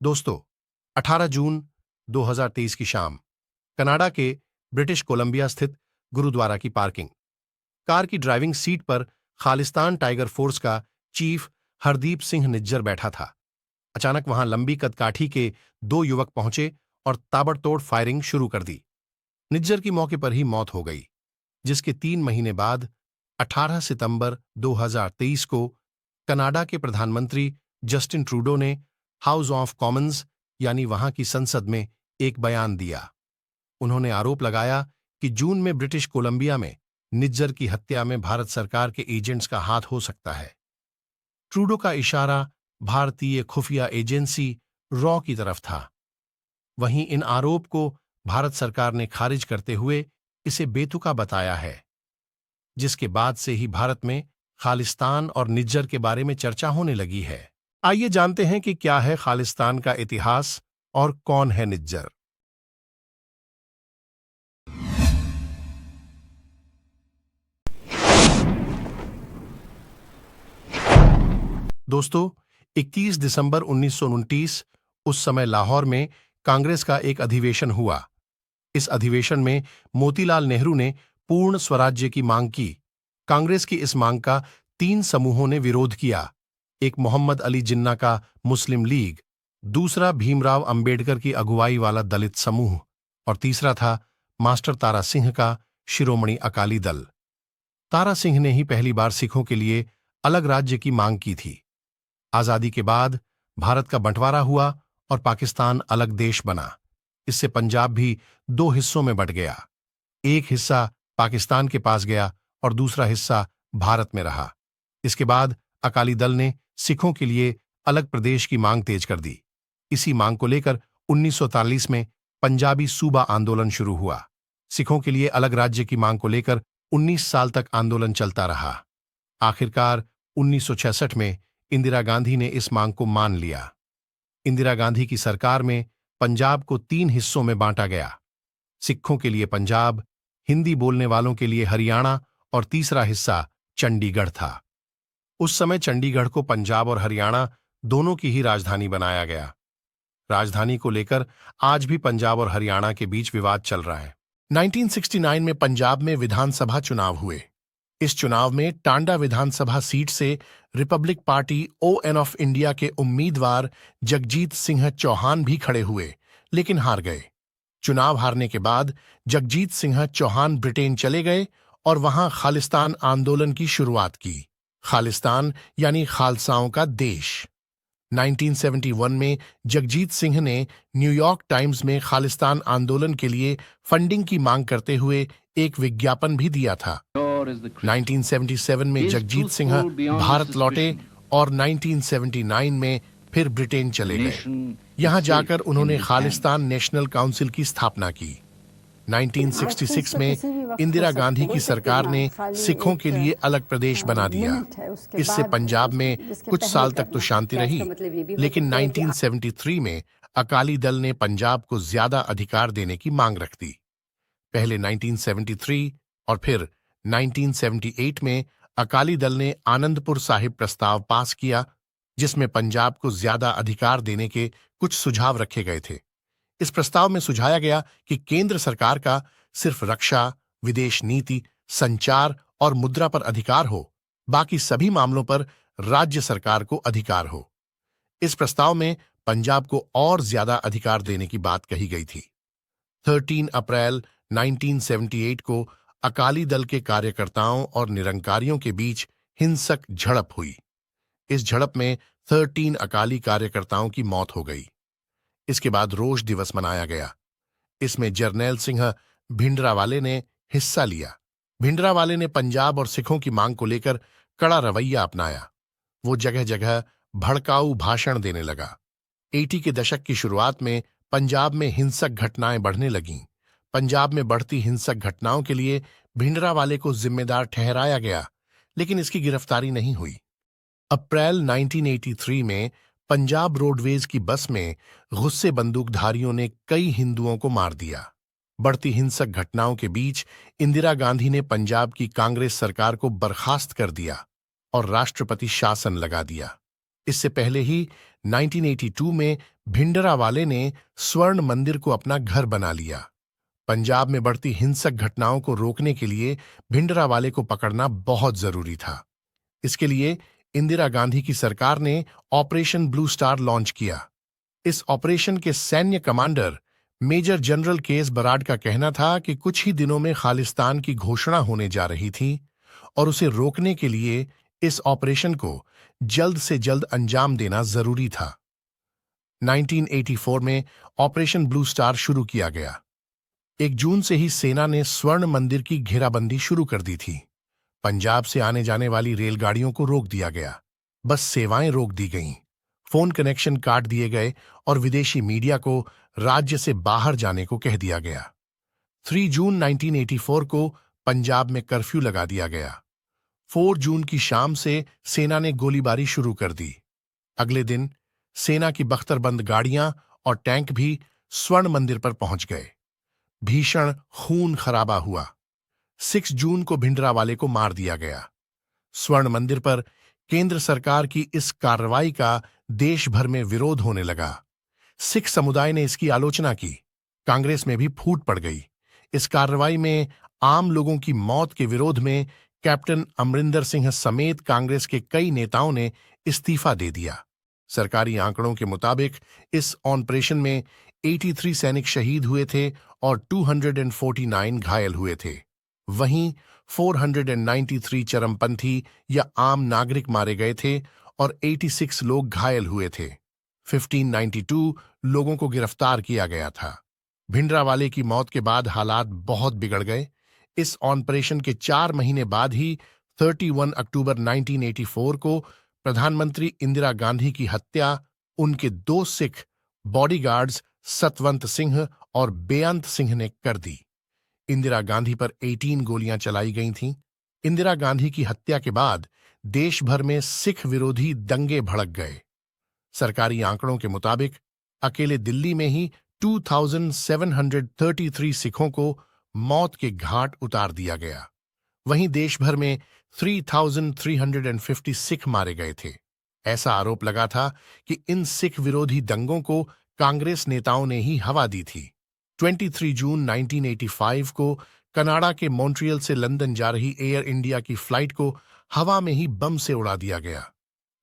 दोस्तों, 18 जून 2023 की शाम कनाडा के ब्रिटिश कोलंबिया स्थित गुरुद्वारा की पार्किंग कार की ड्राइविंग सीट पर खालिस्तान टाइगर फोर्स का चीफ हरदीप सिंह निज्जर बैठा था। अचानक वहां लंबी कदकाठी के दो युवक पहुंचे और ताबड़तोड़ फायरिंग शुरू कर दी। निज्जर की मौके पर ही मौत हो गई, जिसके 3 महीने बाद 18 सितंबर 2023 को कनाडा के प्रधानमंत्री जस्टिन ट्रूडो ने हाउस ऑफ कॉमन्स यानी वहां की संसद में एक बयान दिया। उन्होंने आरोप लगाया कि जून में ब्रिटिश कोलंबिया में निज्जर की हत्या में भारत सरकार के एजेंट्स का हाथ हो सकता है। ट्रूडो का इशारा भारतीय खुफिया एजेंसी रॉ की तरफ था। वहीं इन आरोप को भारत सरकार ने खारिज करते हुए इसे बेतुका बताया है, जिसके बाद से ही भारत में खालिस्तान और निज्जर के बारे में चर्चा होने लगी है। आइए जानते हैं कि क्या है खालिस्तान का इतिहास और कौन है निज्जर। दोस्तों, 21 दिसंबर 1929 उस समय लाहौर में कांग्रेस का एक अधिवेशन हुआ। इस अधिवेशन में मोतीलाल नेहरू ने पूर्ण स्वराज्य की मांग की। कांग्रेस की इस मांग का 3 समूहों ने विरोध किया। एक मोहम्मद अली जिन्ना का मुस्लिम लीग, दूसरा भीमराव अंबेडकर की अगुवाई वाला दलित समूह और तीसरा था मास्टर तारा सिंह का शिरोमणि अकाली दल। तारा सिंह ने ही पहली बार सिखों के लिए अलग राज्य की मांग की थी। आजादी के बाद भारत का बंटवारा हुआ और पाकिस्तान अलग देश बना। इससे पंजाब भी 2 हिस्सों में बंट गया। एक हिस्सा पाकिस्तान के पास गया और दूसरा हिस्सा भारत में रहा। इसके बाद अकाली दल ने सिखों के लिए अलग प्रदेश की मांग तेज कर दी। इसी मांग को लेकर 1943 में पंजाबी सूबा आंदोलन शुरू हुआ। सिखों के लिए अलग राज्य की मांग को लेकर 19 साल तक आंदोलन चलता रहा। आखिरकार 1966 में इंदिरा गांधी ने इस मांग को मान लिया। इंदिरा गांधी की सरकार में पंजाब को 3 हिस्सों में बांटा गया। सिखों के लिए पंजाब, हिंदी बोलने वालों के लिए हरियाणा और तीसरा हिस्सा चंडीगढ़ था। उस समय चंडीगढ़ को पंजाब और हरियाणा दोनों की ही राजधानी बनाया गया। राजधानी को लेकर आज भी पंजाब और हरियाणा के बीच विवाद चल रहा है। 1969 में पंजाब में विधानसभा चुनाव हुए। इस चुनाव में टांडा विधानसभा सीट से Republic party on of India के उम्मीदवार जगजीत सिंह चौहान भी खड़े हुए, लेकिन हार गए। चुनाव हारने के बाद जगजीत सिंह चौहान ब्रिटेन चले गए और वहां खालिस्तान आंदोलन की शुरुआत की। खालिस्तान यानी खालसाओं का देश। 1971 में जगजीत सिंह ने न्यूयॉर्क टाइम्स में खालिस्तान आंदोलन के लिए फंडिंग की मांग करते हुए एक विज्ञापन भी दिया था। 1977 में जगजीत सिंह भारत लौटे और 1979 में फिर ब्रिटेन चले गए। यहां जाकर उन्होंने खालिस्तान नेशनल काउंसिल की स्थापना की। 1966 में इंदिरा गांधी की सरकार ने सिखों के लिए अलग प्रदेश बना दिया। इससे पंजाब में कुछ साल तक तो शांति रही, लेकिन 1973 में अकाली दल ने पंजाब को ज्यादा अधिकार देने की मांग रख दी। पहले 1973 और फिर 1978 में अकाली दल ने आनंदपुर साहिब प्रस्ताव पास किया, जिसमें पंजाब को ज्यादा अधिकार देने के कुछ सुझाव रखे गए थे। इस प्रस्ताव में सुझाया गया कि केंद्र सरकार का सिर्फ रक्षा, विदेश नीति, संचार और मुद्रा पर अधिकार हो, बाकी सभी मामलों पर राज्य सरकार को अधिकार हो। इस प्रस्ताव में पंजाब को और ज्यादा अधिकार देने की बात कही गई थी। 13 अप्रैल 1978 को अकाली दल के कार्यकर्ताओं और निरंकारियों के बीच हिंसक झड़प हुई। इस झड़प में 13 अकाली कार्यकर्ताओं की मौत हो गई। इसके बाद रोष दिवस मनाया गया। इसमें जरनैल सिंह भिंडरावाले ने हिस्सा लिया। भिंडरावाले ने पंजाब और सिखों की मांग को लेकर कड़ा रवैया अपनाया। वो जगह जगह भड़काऊ भाषण देने लगा। 80 के दशक की शुरुआत में पंजाब में हिंसक घटनाएं बढ़ने लगीं। पंजाब में बढ़ती हिंसक घटनाओं के लिए भिंडरावाले को जिम्मेदार ठहराया गया, लेकिन इसकी गिरफ्तारी नहीं हुई। अप्रैल 1983 में पंजाब रोडवेज की बस में गुस्से बंदूकधारियों ने कई हिंदुओं को मार दिया। बढ़ती हिंसक घटनाओं के बीच इंदिरा गांधी ने पंजाब की कांग्रेस सरकार को बर्खास्त कर दिया और राष्ट्रपति शासन लगा दिया। इससे पहले ही 1982 में भिंडरावाले ने स्वर्ण मंदिर को अपना घर बना लिया। पंजाब में बढ़ती हिंसक घटनाओं को रोकने के लिए भिंडरावाले को पकड़ना बहुत जरूरी था। इसके लिए इंदिरा गांधी की सरकार ने ऑपरेशन ब्लू स्टार लॉन्च किया। इस ऑपरेशन के सैन्य commander major general KS Brar का कहना था कि कुछ ही दिनों में खालिस्तान की घोषणा होने जा रही थी और उसे रोकने के लिए इस ऑपरेशन को जल्द से जल्द अंजाम देना जरूरी था। 1984 में ऑपरेशन ब्लू स्टार शुरू किया गया। 1 जून से ही सेना ने स्वर्ण मंदिर की घेराबंदी शुरू कर दी थी। पंजाब से आने जाने वाली रेलगाड़ियों को रोक दिया गया, बस सेवाएं रोक दी गईं, फोन कनेक्शन काट दिए गए और विदेशी मीडिया को राज्य से बाहर जाने को कह दिया गया। 3 जून 1984 को पंजाब में कर्फ्यू लगा दिया गया। 4 जून की शाम से सेना ने गोलीबारी शुरू कर दी। अगले दिन सेना की बख्तरबंद गाड़ियां और टैंक भी स्वर्ण मंदिर पर पहुंच गए। भीषण खून खराबा हुआ। 6 जून को भिंडरावाले को मार दिया गया। स्वर्ण मंदिर पर केंद्र सरकार की इस कार्रवाई का देश भर में विरोध होने लगा। सिख समुदाय ने इसकी आलोचना की। कांग्रेस में भी फूट पड़ गई। इस कार्रवाई में आम लोगों की मौत के विरोध में कैप्टन अमरिंदर सिंह समेत कांग्रेस के कई नेताओं ने इस्तीफा दे दिया। सरकारी आंकड़ों के मुताबिक इस ऑपरेशन में 83 सैनिक शहीद हुए थे और 249 घायल हुए थे। वहीं 493 चरमपंथी या आम नागरिक मारे गए थे और 86 लोग घायल हुए थे। 1592 लोगों को गिरफ्तार किया गया था। भिंडरावाले की मौत के बाद हालात बहुत बिगड़ गए। इस ऑपरेशन के 4 महीने बाद ही 31 अक्टूबर 1984 को प्रधानमंत्री इंदिरा गांधी की हत्या उनके 2 सिख बॉडीगार्ड्स सतवंत सिंह और बेअंत सिंह ने कर दी। इंदिरा गांधी पर 18 गोलियां चलाई गई थीं। इंदिरा गांधी की हत्या के बाद देश भर में सिख विरोधी दंगे भड़क गए। सरकारी आंकड़ों के मुताबिक अकेले दिल्ली में ही 2733 सिखों को मौत के घाट उतार दिया गया। वहीं देश भर में 3350 सिख मारे गए थे। ऐसा आरोप लगा था कि इन सिख विरोधी दंगों को कांग्रेस नेताओं ने ही हवा दी थी। 23 जून 1985 को कनाडा के मॉन्ट्रियल से लंदन जा रही एयर इंडिया की फ्लाइट को हवा में ही बम से उड़ा दिया गया।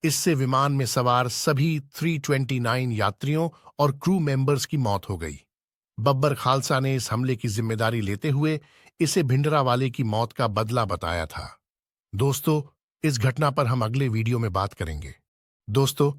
इससे विमान में सवार सभी 329 यात्रियों और क्रू मेंबर्स की मौत हो गई। बब्बर खालसा ने इस हमले की जिम्मेदारी लेते हुए इसे भिंडरावाले की मौत का बदला बताया था। दोस्तों, इस घटना पर हम अगले वीडियो में बात करेंगे। दोस्तों,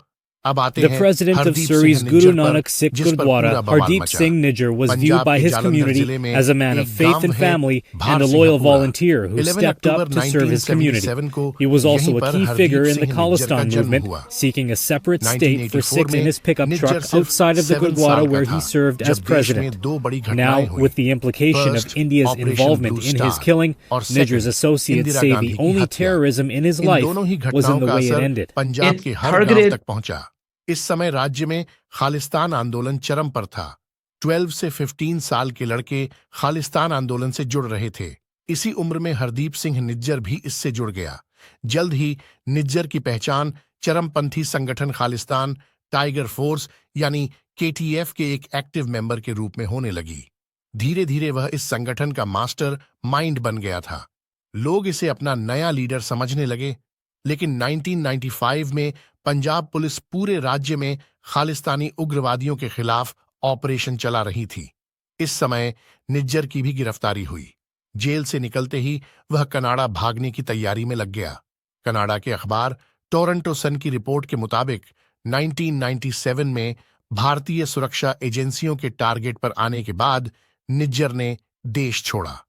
अब आते The हैं president of Hardeep Surrey's Singh Guru Nijjar पर, Nanak Sikh जिस पर Gurdwara, पूरा बवाल Hardeep मचा। Singh Nijjar, was viewed Punjab by के his जालंधर community जिले में as a man of एक faith गांव and है, family भार and a सिंह loyal पूरा। volunteer who 11 stepped October up to serve his community. 1977 को He was also यहीं a पर key Hardeep figure in the Singh Nijjar का Khalistan जन्म movement, हुआ। seeking a separate state for 1984 Sikhs in में his pickup निज्जर truck सिर्फ outside of the 7 Gurdwara साल का where था he served as जब देश president. में 2 बड़ी Now, घटनाएं हुई। with the implication of First, India's Operation involvement Blue in his Star, killing, और Nijjar's second, associates Indira say Gandhi the की only हत्या। terrorism in his in life दोनों ही was घटनाओं in the का way it असर ended. पंजाब के हर गांव तक पहुंचा। इस समय राज्य में खालिस्तान आंदोलन चरम पर था। 12 से 15 साल के लड़के खालिस्तान आंदोलन से जुड़ रहे थे। इसी उम्र में हरदीप सिंह निज्जर भी इससे जुड़ गया। जल्द ही निज्जर की पहचान चरमपंथी संगठन खालिस्तान टाइगर फोर्स यानी KTF के एक एक्टिव मेंबर के रूप में होने लगी। धीरे धीरे वह इस संगठन का मास्टर माइंड बन गया था। लोग इसे अपना नया लीडर समझने लगे। लेकिन 1995 में पंजाब पुलिस पूरे राज्य में खालिस्तानी उग्रवादियों के खिलाफ ऑपरेशन चला रही थी। इस समय निज्जर की भी गिरफ्तारी हुई। जेल से निकलते ही वह कनाडा भागने की तैयारी में लग गया। कनाडा के अखबार टोरंटो सन की रिपोर्ट के मुताबिक 1997 में भारतीय सुरक्षा एजेंसियों के टारगेट पर आने के बाद निज्जर ने देश छोड़ा।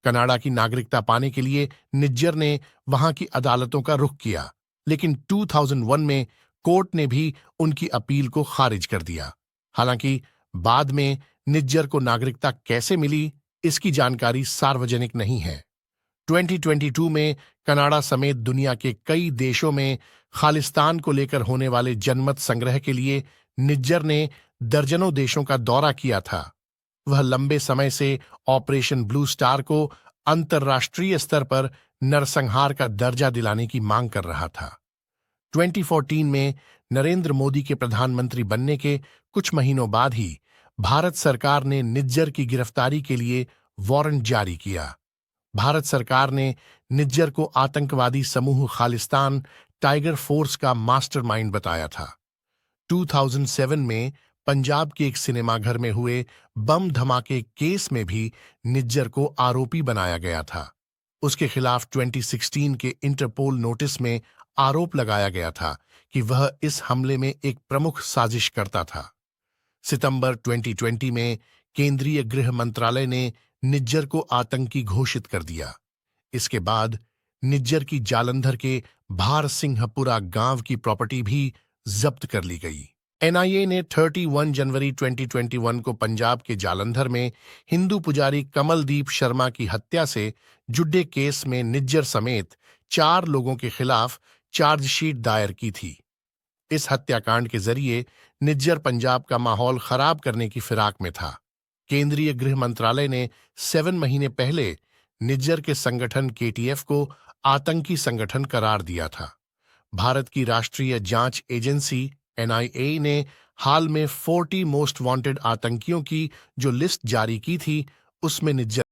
कनाडा की नागरिकता पाने के लिए निज्जर ने वहां की अदालतों का रुख किया, लेकिन 2001 में कोर्ट ने भी उनकी अपील को खारिज कर दिया। हालांकि बाद में निज्जर को नागरिकता कैसे मिली, इसकी जानकारी सार्वजनिक नहीं है। 2022 में कनाडा समेत दुनिया के कई देशों में खालिस्तान को लेकर होने वाले जनमत संग्रह के लिए निज्जर ने दर्जनों देशों का दौरा किया था। वह लंबे समय से ऑपरेशन ब्लू स्टार को अंतर्राष्ट्रीय स्तर पर नरसंहार का दर्जा दिलाने की मांग कर रहा था। 2014 में नरेंद्र मोदी के प्रधानमंत्री बनने के कुछ महीनों बाद ही भारत सरकार ने निज्जर की गिरफ्तारी के लिए वारंट जारी किया। भारत सरकार ने निज्जर को आतंकवादी समूह खालिस्तान टाइगर फोर्स का मास्टरमाइंड बताया था। 2007 में पंजाब के एक सिनेमाघर में हुए बम धमाके केस में भी निज्जर को आरोपी बनाया गया था। उसके खिलाफ 2016 के इंटरपोल नोटिस में आरोप लगाया गया था कि वह इस हमले में एक प्रमुख साजिश करता था। सितंबर 2020 में केंद्रीय गृह मंत्रालय ने निज्जर को आतंकी घोषित कर दिया। इसके बाद निज्जर की जालंधर के भार सिंहपुरा गांव की प्रॉपर्टी भी जब्त कर ली गई। एनआईए ने 31 जनवरी 2021 को पंजाब के जालंधर में हिंदू पुजारी कमलदीप शर्मा की हत्या से जुड़े केस में निज्जर समेत 4 लोगों के खिलाफ चार्जशीट दायर की थी। इस हत्याकांड के जरिए निज्जर पंजाब का माहौल खराब करने की फिराक में था। केंद्रीय गृह मंत्रालय ने 7 महीने पहले निज्जर के संगठन केटीएफ को आतंकी संगठन करार दिया था। भारत की राष्ट्रीय जांच एजेंसी एनआईए ने हाल में 40 मोस्ट वांटेड आतंकियों की जो लिस्ट जारी की थी, उसमें निज्जर